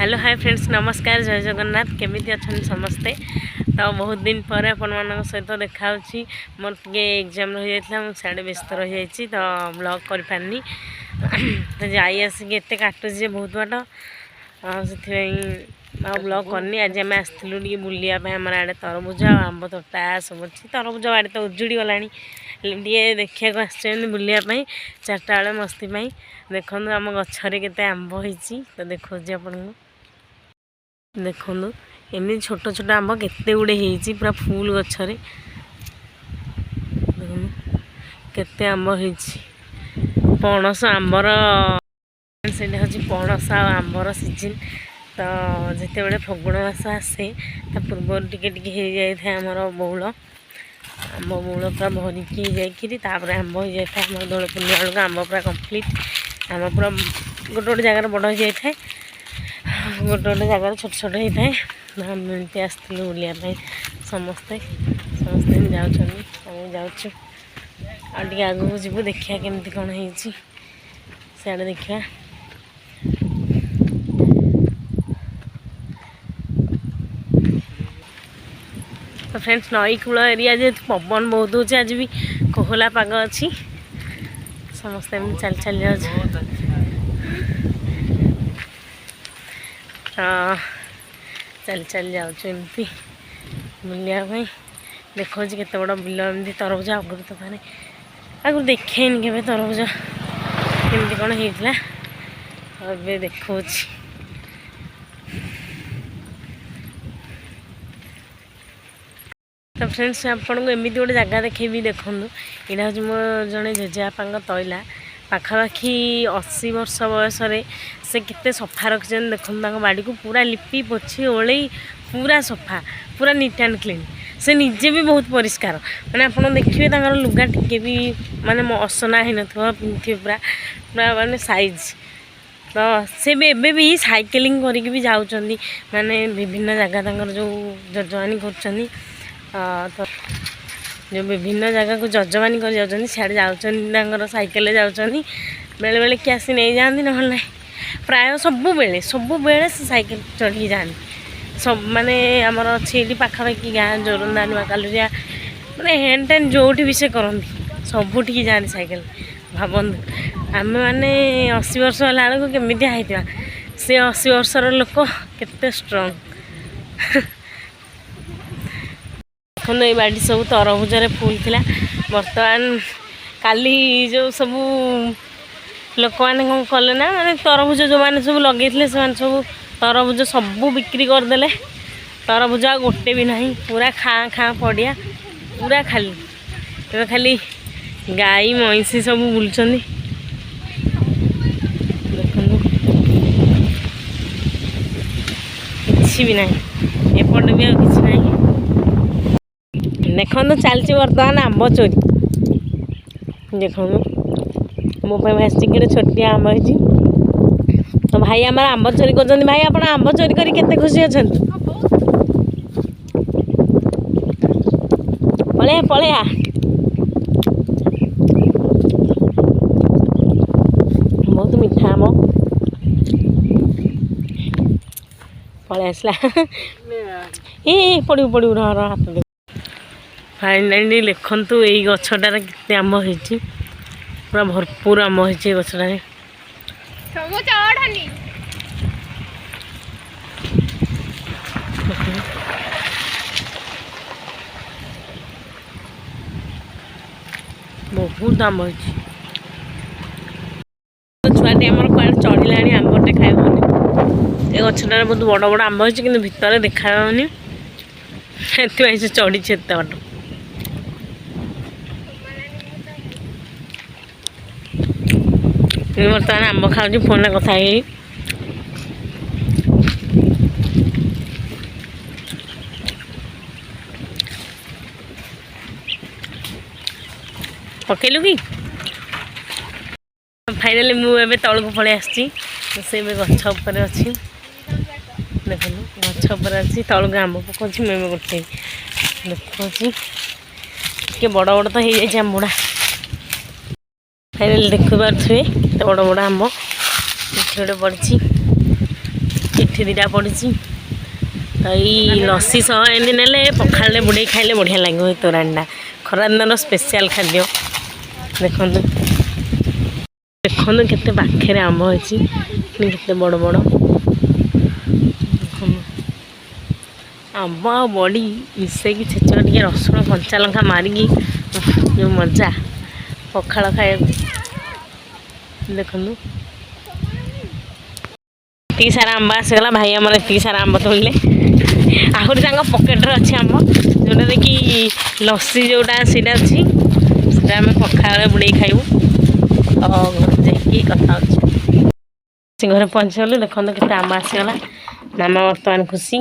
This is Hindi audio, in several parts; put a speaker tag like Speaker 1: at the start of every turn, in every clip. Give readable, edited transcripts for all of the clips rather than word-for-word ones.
Speaker 1: हेलो हाय फ्रेंड्स नमस्कार जय जगन्नाथ केमिति अच्छा समस्ते तो बहुत दिन पर अपन सहित देखा मोर टे एग्जाम रही जाता मुझे व्यस्त रही जाइए तो ब्लॉग कर पारनी तो जाई आसिक एत काटुचे बहुत बाट से ब्लॉग करनी आज आम आसलु टे बुलापी आम आड़े तरबुज आंब तोटा सब अच्छी तरबुज आड़े तो उजुड़ी गला टे देखा बुलापी चार्टा बेले मस्ती देखो आम गचरे केते आंब होती तो देखो आपन देखो एमती छोट छोट आंब केते गुड़े होती पूरा फुल गचरे केते आंब होती पणस आंबर से हूँ पणस आंबर सीजन तो जिते बड़े फगुण मास आसे पूर्व टिके जाए आमर बौल आंब बौल पूरा भरिकी जापर आंब हो जाए आम दोल पूर्णिमा बेलू आंब पूरा कम्प्लीट आम पूरा गोटे गोटे जगार बड़ हो जाए गोटे गोटे जगार छोट छोट होता है एमती आसलु बुलापी समस्ते समस्ते जाऊँ आगे आगू जीव देखा केमती कौन हो सियाड़े देखा तो फ्रेंड्स नई कूल एरिया जेहतु पवन बहुत हो आज भी कोहला पाग अच्छी समस्ते चल चल जाऊँ चल चल जाऊँगी बुलापी देखो केते बड़ बिल एमती तरबुज आगुरी तो मैंने आगुरी देखेनि के तरबुज केमती कौन होता है देखा तो फ्रेंड्स आपन को एमती गोटे जगह देखेबी देखूँ यहाँ हूँ मो जड़े जेजेबापा तैला पाखापाखि 80 वर्ष बयस से केते सफा रखिछन देखो बाड़ी को पूरा लिपि पोछी ओले पूरा सफा पूरा नीट एंड क्लीन से निजे भी बहुत परिष्कार मैंने आप देखिए लुगा टिके भी माने असना हो पिंधे पूरा पूरा माने साइज तो से भी साइकेलिंग करके भी जाऊँगी माने विभिन्न जगह जो जजमानी कर तो जो विभिन्न जगह को जजमानी कर जाऊँ सियाड़े जाऊँ साइकेल जाऊँ बेले बेले किए आसी नहीं जाती ना प्राय सब बेले से साइकेल चढ़ी जाती सब माने आमर अच्छी ये पाखापाखि गाँ जोरंदा नुआ कालुरिया मैंने हेन टेन जोटी भी से करती सबुठी जाती साइकेल भावतु आम मैंने 80 वर्ष वाला बेलू केमी होता से 80 वर्षर लोक केते स्ट्रंग देखो ये बाड़ी सब तरबुजरे फुल थिला बर्तमान काली जो सब लोक मैंने कौन कले ना माने तरबुज जो मैंने सब लगे सब तरबुज सबू बिक्री करदे तरबुज गोटे भी नहीं पूरा खाँ खाँ पड़िया पूरा खाली तो खाली गाई महिषी सब बुलूँ देखो भी नहीं एपटे भी किसी नहीं देखो चलती बर्तमान आंब चोरी देखो मो प्लास्टिक छोटिया आंब हो तो भाई आम आंब चोरी कर भाई आप आंब चोरी कर केते खुशी अच्छा पलैया पलैया बहुत मीठा आम पलि आसला ए पड़ू पड़ू हाथ दे फाइनाली देखु यही गछटार केते आंब होती पूरा भरपूर आंब होती गछटार बहुत आंब होती छुआटी आम कड़े चढ़ला आंबटे खाइबनी ये गछटार बहुत बड़ बड़ आंब होती कि भितर देखानी से चढ़ी एत बाट बर्तमान आंब खाऊँ फोन कथा पकईलु कि फाइनाली मुझे तौक पलि आसी से गछ उपर अच्छी देखो गछ उपर अच्छी तौक आंब पकाऊँ मुझे गोटे देखो बड़ बड़ तो हो जाए आंबुड़ा फाइनाली देखि पारे तो बड़ बड़ आंब गोटे पड़ी ଏଠି ଦୁଇଟା ପଡ଼ିଛି। ତ ଏଇ ଲସି ସହ ଏମିତି ନେଲେ ପଖାଳରେ ବୁଡ଼େଇ ଖାଇଲେ ବଢ଼ିଆ ଲାଗିବ। ଏ ତୋରାଣୀଟା ଖରାଦିନର ସ୍ପେଶିଆଲ ଖାଦ୍ୟ। ଦେଖନ୍ତୁ ଦେଖନ୍ତୁ କେତେ ପାଖରେ ଆମ୍ବ ଅଛି, କେତେ ବଡ଼ ବଡ଼ ଦେଖନ୍ତୁ। ଆମ୍ବ ଆଉ ବଡ଼ି ମିଶେଇକି ଛେଚ ଟିକେ ରସୁଣ କଞ୍ଚା ଲଙ୍କା ମାରିକି ଯେଉଁ ମଜା ପଖାଳ ଖାଇବାକୁ। ଦେଖନ୍ତୁ ଏତିକି ସାରା ଆମ୍ବ ଆସିଗଲା। ଭାଇ ଆମର ଏତିକି ସାରା ଆମ୍ବ ତୋଳିଲେ। ଆହୁରି ତାଙ୍କ ପକେଟରେ ଅଛି ଆମ୍ବ, ଯେଉଁଟାରେ କି ଲସି ଯେଉଁଟା ସେଇଟା ଅଛି, ସେଇଟା ଆମେ ପଖାଳରେ ବୁଡ଼େଇ ଖାଇବୁ। ତ ଘରକୁ ଯାଇକି କଥା ହେଉଛି। ସେ ଘରେ ପହଞ୍ଚିଗଲୁ। ଦେଖନ୍ତୁ କେତେ ଆମ୍ବ ଆସିଗଲା। ମାମା ବର୍ତ୍ତମାନ ଖୁସି।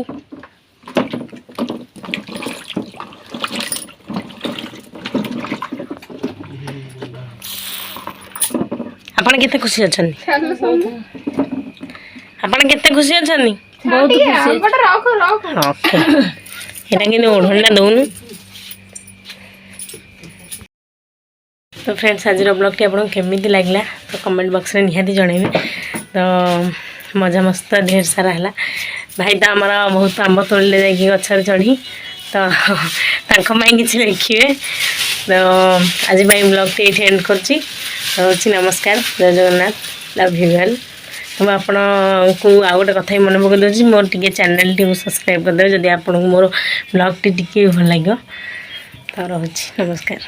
Speaker 1: ଆପଣ କେତେ ଖୁସି ଅଛନ୍ତି? ଆପଣ କେତେ ଖୁସି ଅଛନ୍ତି?
Speaker 2: ବହୁତ ଖୁସି।
Speaker 1: ଓକେ, ଏଇଟା କିନ୍ତୁ ଓଢ଼ଣୀଟା ଦେଉନୁ। ତ ଫ୍ରେଣ୍ଡସ୍, ଆଜିର ବ୍ଲଗ୍ଟି ଆପଣଙ୍କୁ କେମିତି ଲାଗିଲା ତ କମେଣ୍ଟ ବକ୍ସରେ ନିହାତି ଜଣାଇବେ। ତ ମଜାମସ୍ତି ଢେର ସାରା ହେଲା। ଭାଇ ତ ଆମର ବହୁତ ଆମ୍ବ ତୋଳିଲେ ଯାଇକି ଗଛରେ ଚଢ଼ି। ତ ତାଙ୍କ ପାଇଁ କିଛି ଲେଖିବେ। ତ ଆଜି ପାଇଁ ବ୍ଲଗ୍ଟି ଏଇଠି ଏଣ୍ଡ କରୁଛି। ରହୁଛି, ନମସ୍କାର, ଜୟ ଜଗନ୍ନାଥ, ଲଭ୍ ୟୁ ଅଲ୍। ତ ମୁଁ ଆପଣଙ୍କୁ ଆଉ ଗୋଟେ କଥା ବି ମନେ ପକାଇ ଦେଉଛି, ମୋର ଟିକେ ଚ୍ୟାନେଲ୍ଟିକୁ ସବସ୍କ୍ରାଇବ୍ କରିଦେବେ ଯଦି ଆପଣଙ୍କୁ ମୋର ବ୍ଲଗ୍ଟି ଟିକେ ଭଲ ଲାଗିବ। ତ ରହୁଛି, ନମସ୍କାର।